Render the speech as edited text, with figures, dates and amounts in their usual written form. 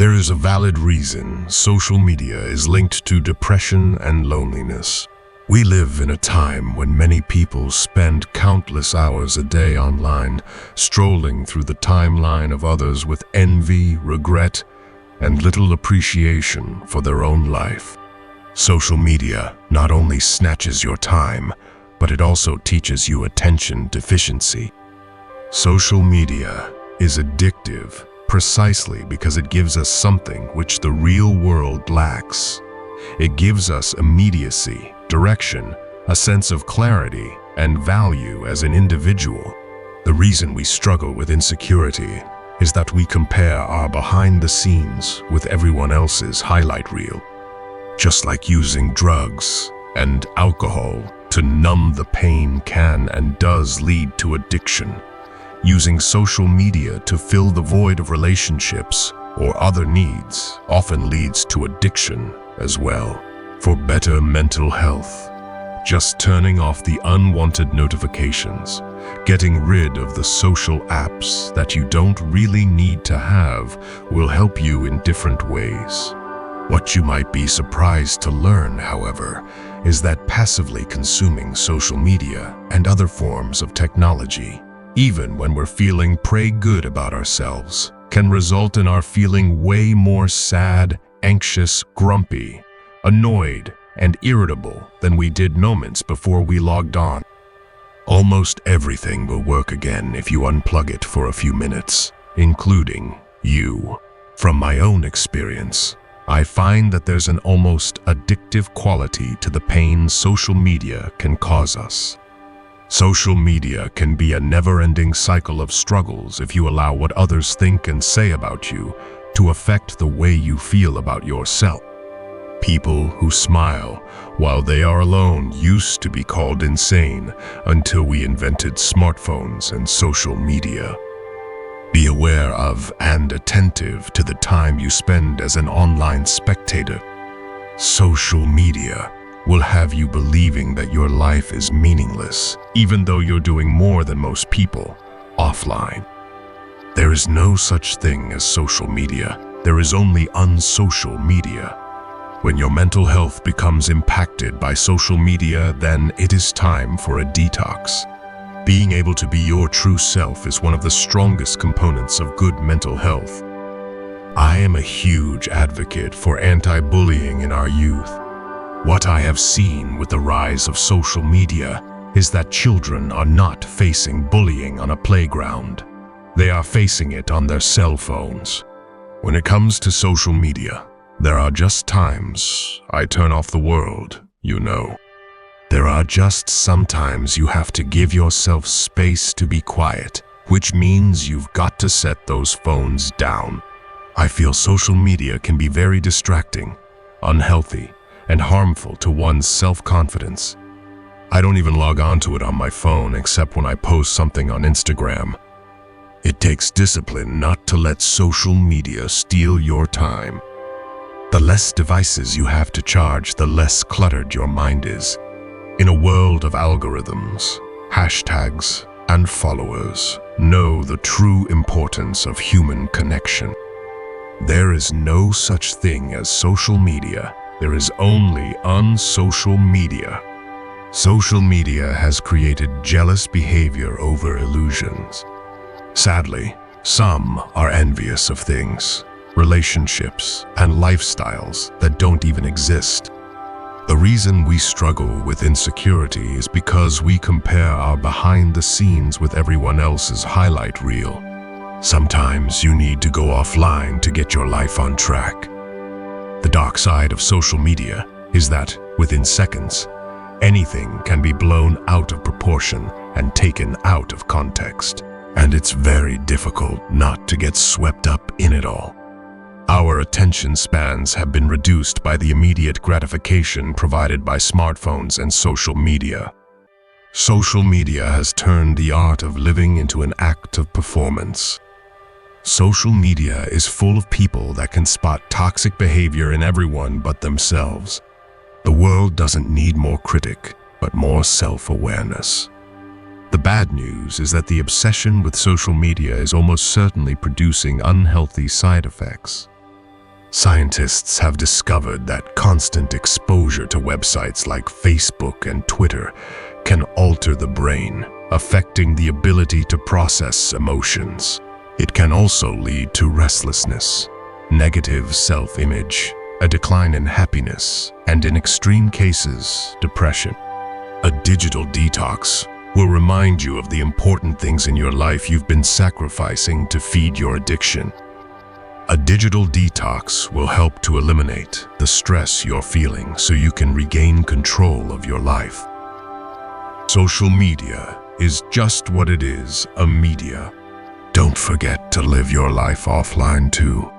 There is a valid reason social media is linked to depression and loneliness. We live in a time when many people spend countless hours a day online, strolling through the timeline of others with envy, regret, and little appreciation for their own life. Social media not only snatches your time, but it also teaches you attention deficiency. Social media is addictive precisely because it gives us something which the real world lacks. It gives us immediacy, direction, a sense of clarity, and value as an individual. The reason we struggle with insecurity is that we compare our behind the scenes with everyone else's highlight reel. Just like using drugs and alcohol to numb the pain can and does lead to addiction. Using social media to fill the void of relationships or other needs often leads to addiction as well. For better mental health, just turning off the unwanted notifications, getting rid of the social apps that you don't really need to have will help you in different ways. What you might be surprised to learn, however, is that passively consuming social media and other forms of technology, even when we're feeling pretty good about ourselves, can result in our feeling way more sad, anxious, grumpy, annoyed, and irritable than we did moments before we logged on. Almost everything will work again if you unplug it for a few minutes, including you. From my own experience, I find that there's an almost addictive quality to the pain social media can cause us. Social media can be a never-ending cycle of struggles if you allow what others think and say about you to affect the way you feel about yourself. People who smile while they are alone used to be called insane until we invented smartphones and social media. Be aware of and attentive to the time you spend as an online spectator. Social media will have you believing that your life is meaningless, even though you're doing more than most people offline. There is no such thing as social media. There is only unsocial media. When your mental health becomes impacted by social media, then it is time for a detox. Being able to be your true self is one of the strongest components of good mental health. I am a huge advocate for anti-bullying in our youth. What I have seen with the rise of social media is that children are not facing bullying on a playground. They are facing it on their cell phones. When it comes to social media, there are just times I turn off the world, you know. There are just sometimes you have to give yourself space to be quiet, which means you've got to set those phones down. I feel social media can be very distracting, unhealthy, and harmful to one's self-confidence. I don't even log on to it on my phone except when I post something on Instagram. It takes discipline not to let social media steal your time. The less devices you have to charge, the less cluttered your mind is. In a world of algorithms, hashtags, and followers, know the true importance of human connection. There is no such thing as social media. There is only unsocial media. Social media has created jealous behavior over illusions. Sadly, some are envious of things, relationships, and lifestyles that don't even exist. The reason we struggle with insecurity is because we compare our behind the scenes with everyone else's highlight reel. Sometimes you need to go offline to get your life on track. The dark side of social media is that, within seconds, anything can be blown out of proportion and taken out of context. And it's very difficult not to get swept up in it all. Our attention spans have been reduced by the immediate gratification provided by smartphones and social media. Social media has turned the art of living into an act of performance. Social media is full of people that can spot toxic behavior in everyone but themselves. The world doesn't need more critic, but more self-awareness. The bad news is that the obsession with social media is almost certainly producing unhealthy side effects. Scientists have discovered that constant exposure to websites like Facebook and Twitter can alter the brain, affecting the ability to process emotions. It can also lead to restlessness, negative self-image, a decline in happiness, and in extreme cases, depression. A digital detox will remind you of the important things in your life you've been sacrificing to feed your addiction. A digital detox will help to eliminate the stress you're feeling so you can regain control of your life. Social media is just what it is, a media. Don't forget to live your life offline too.